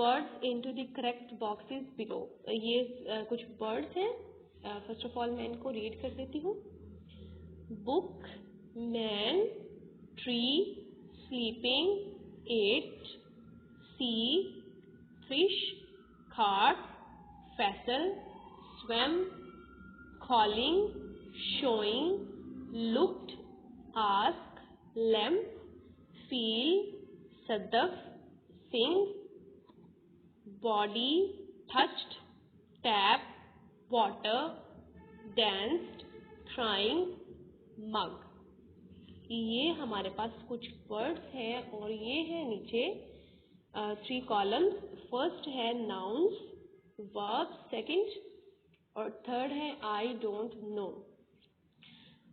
Words into the correct boxes below. ये कुछ words हैं, फर्स्ट ऑफ ऑल मैं इनको रीड कर देती हूँ। Book, man, tree, sleeping, ate, see, fish, cart, vessel, swam, calling, showing, looked, asked, lamp, feel, sadaf, sing, body, touched, tap, water, danced, crying, mug। ये हमारे पास कुछ वर्ड्स हैं और ये है नीचे 3 कॉलम्स। फर्स्ट है नाउन्स, वर्ब सेकंड और थर्ड है I don't know.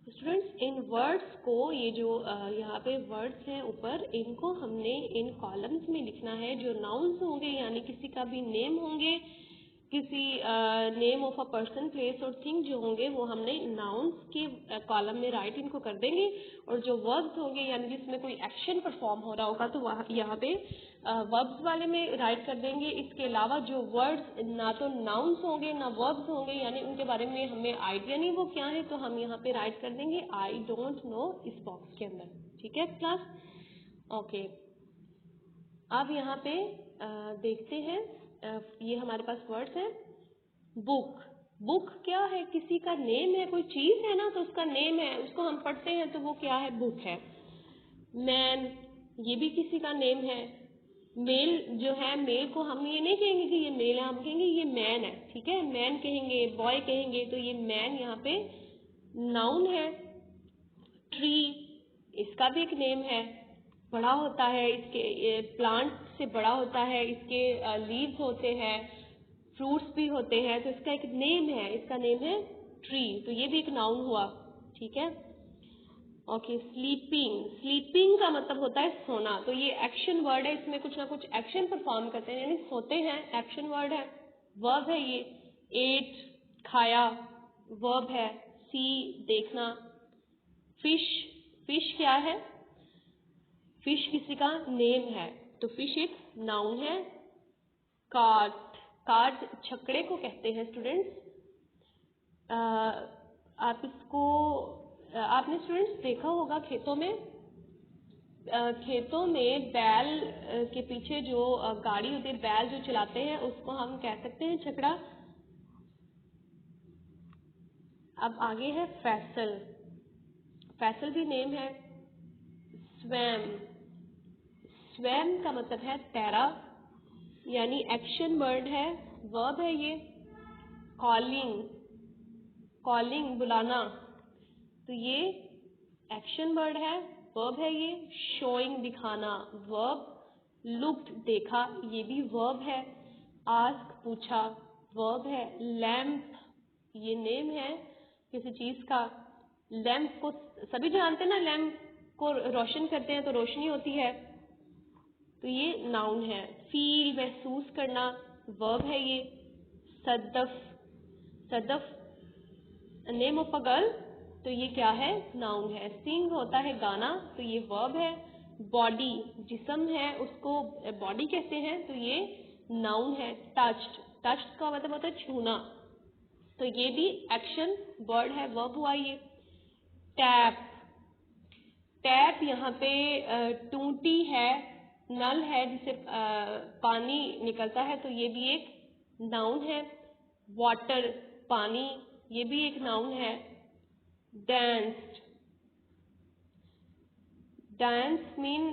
Students, in words को, ये जो यहाँ पे वर्ड्स हैं ऊपर, इनको हमने इन कॉलम्स में लिखना है। जो नाउन्स होंगे यानी किसी का भी नेम होंगे, किसी name of a person, place और थिंग जो होंगे वो हमने नाउन्स के कॉलम में राइट इनको कर देंगे। और जो वर्ब्स होंगे यानी जिसमें कोई एक्शन परफॉर्म हो रहा होगा तो वहाँ यहाँ पे वर्ब्स वाले में राइट कर देंगे। इसके अलावा जो वर्ड्स ना तो नाउन्स होंगे ना वर्ब्स होंगे यानी उनके बारे में हमें आइडिया नहीं वो क्या है, तो हम यहाँ पे राइट कर देंगे आई डोंट नो इस बॉक्स के अंदर। ठीक है क्लास? ओके, अब यहाँ पे देखते हैं, ये हमारे पास वर्ड्स हैं। बुक, बुक क्या है? किसी का नेम है, कोई चीज है ना तो उसका नेम है, उसको हम पढ़ते हैं तो वो क्या है? बुक है। मैन, ये भी किसी का नेम है। मेल जो है, मेल को हम ये नहीं कहेंगे कि ये मेल है, हम कहेंगे ये मैन है। ठीक है, मैन कहेंगे, बॉय कहेंगे, तो ये मैन यहाँ पे नाउन है। ट्री, इसका भी एक नेम है, बड़ा होता है, इसके प्लांट से बड़ा होता है, इसके लीव्स होते हैं, फ्रूट्स भी होते हैं, तो इसका एक नेम है, इसका नेम है ट्री, तो ये भी एक नाउन हुआ। ठीक है, ओके। स्लीपिंग, स्लीपिंग का मतलब होता है सोना, तो ये एक्शन वर्ड है, इसमें कुछ ना कुछ एक्शन परफॉर्म करते हैं यानी सोते हैं, एक्शन वर्ड है। वर्ब है ये। एट, खाया, वर्ब है। सी, देखना। फिश, फिश क्या है? फिश किसी का नेम है, तो फिश एक नाउन है। कार्ट, कार्ट छकड़े को कहते हैं स्टूडेंट्स। आप इसको आपने स्टूडेंट्स देखा होगा खेतों में, खेतों में बैल के पीछे जो गाड़ी होती है, बैल जो चलाते हैं उसको हम कह सकते हैं छकड़ा। अब आगे है फैसल, फैसल भी नेम है। स्वैम, स्वैम का मतलब है तैरा यानी एक्शन वर्ड है, वर्ब है ये। कॉलिंग, कॉलिंग बुलाना, तो ये एक्शन वर्ड है, वर्ब है ये। शोइंग दिखाना, वर्ब। लुक्ड देखा, ये भी वर्ब है। आस्क पूछा, वर्ब है। लैम्प, ये नेम है किसी चीज का। लैम्प को सभी जानते हैं ना, लैम्प को रोशन करते हैं तो रोशनी होती है, तो ये नाउन है। फील महसूस करना, वर्ब है ये। Sadaf, Sadaf name of a girl, तो ये क्या है? नाउन है। सिंग होता है गाना, तो ये वर्ब है। बॉडी जिस्म है उसको बॉडी कहते हैं, तो ये नाउन है। टच्ड, टच्ड का मतलब होता है छूना, तो ये भी एक्शन वर्ड है, वर्ब हुआ ये। टैप, टैप यहाँ पे टूटी है, नल है जिससे पानी निकलता है, तो ये भी एक नाउन है। वाटर पानी, ये भी एक नाउन है। डांस्ड, डांस मीन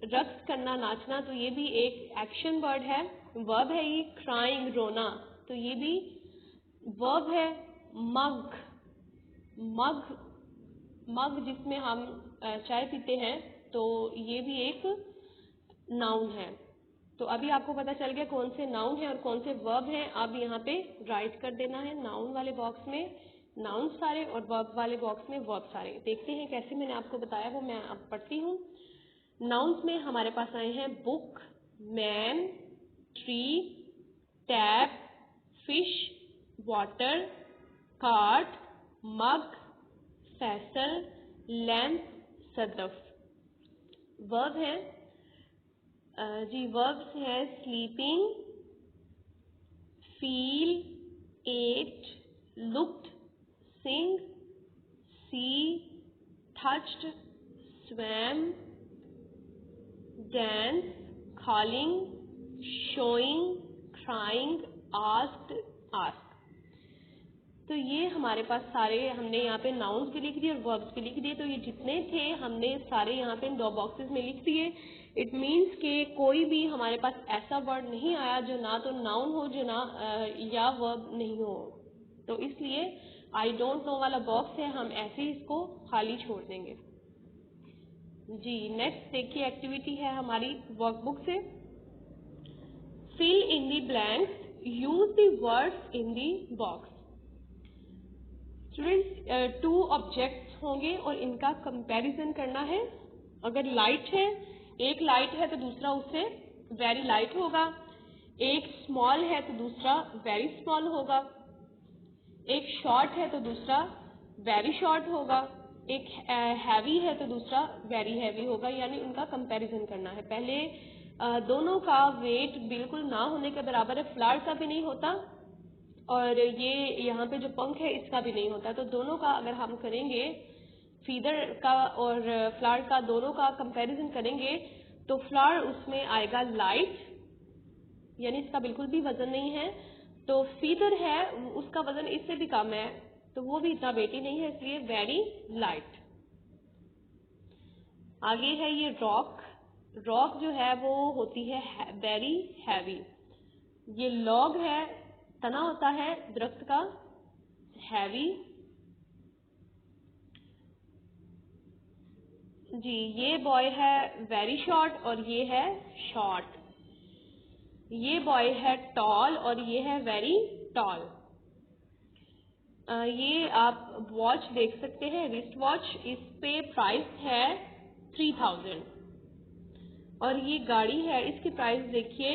रक्स करना, नाचना, तो ये भी एक एक्शन वर्ड है, वर्ब है ये। क्राइंग रोना, तो ये भी वर्ब है। मग, मग, मग जिसमें हम चाय पीते हैं, तो ये भी एक नाउन है। तो अभी आपको पता चल गया कौन से नाउन है और कौन से वर्ब हैं। अब यहाँ पे राइट कर देना है नाउन वाले बॉक्स में नाउन सारे और वर्ब वाले बॉक्स में वर्ब सारे। देखते हैं कैसे मैंने आपको बताया वो मैं अब पढ़ती हूँ। नाउन्स में हमारे पास आए हैं book, man, tree, tap, fish, water, cart, mug, Faisal, lamp, Sadaf. Verb है जी वर्ब्स हैं sleeping, feel, ate, looked, sing, see, touched, swam, dance, calling, showing, crying, asked, ask। तो ये हमारे पास सारे हमने यहाँ पे नाउन्स भी लिख दिए और वर्ब्स भी लिख दिए। तो ये जितने थे हमने सारे यहाँ पे इन दो बॉक्सेस में लिख दिए। इट मीन्स कि कोई भी हमारे पास ऐसा वर्ड नहीं आया जो ना तो नाउन हो जो ना या वर्ब नहीं हो। तो इसलिए आई डोंट नो वाला बॉक्स है, हम ऐसे ही इसको खाली छोड़ देंगे। जी नेक्स्ट देखिए एक्टिविटी है हमारी वर्कबुक से। Fill in the blanks, use the words in the box. Students two objects होंगे और इनका कंपैरिजन करना है। अगर लाइट है, एक लाइट है तो दूसरा उससे वेरी लाइट होगा, एक स्मॉल है तो दूसरा वेरी स्मॉल होगा, एक शॉर्ट है तो दूसरा वेरी शॉर्ट होगा, एक हैवी है तो दूसरा वेरी हैवी होगा, यानी उनका कंपैरिजन करना है। पहले दोनों का वेट बिल्कुल ना होने के बराबर है, फ्लावर का भी नहीं होता और ये यहाँ पे जो पंख है इसका भी नहीं होता। तो दोनों का अगर हम करेंगे, फीदर का और फ्लावर का दोनों का कंपैरिजन करेंगे तो फ्लावर उसमें आएगा लाइट, यानी इसका बिल्कुल भी वजन नहीं है। तो फीदर है उसका वजन इससे भी कम है तो वो भी इतना वेटी नहीं है, इसलिए वेरी लाइट। आगे है ये रॉक। रॉक जो है वो होती है वेरी हैवी। ये लॉग है, तना होता है दरख्त का, हैवी। जी ये बॉय है वेरी शॉर्ट और ये है शॉर्ट। ये बॉय है टॉल और ये है वेरी टॉल। ये आप वॉच देख सकते हैं, रिस्ट वॉच, इस पे प्राइस है 3000 और ये गाड़ी है इसकी प्राइस देखिए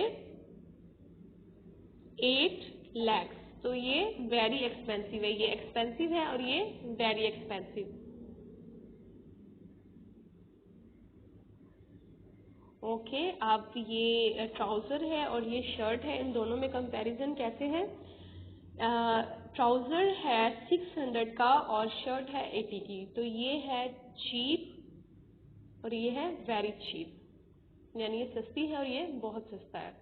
8 lakhs। तो ये वेरी एक्सपेंसिव है, ये एक्सपेंसिव है और ये वेरी एक्सपेंसिव। ओके आप ये ट्राउजर है और ये शर्ट है, इन दोनों में कंपैरिजन कैसे है? ट्राउजर है 600 का और शर्ट है 80 की। तो ये है चीप और ये है वेरी चीप, यानी ये सस्ती है और ये बहुत सस्ता है।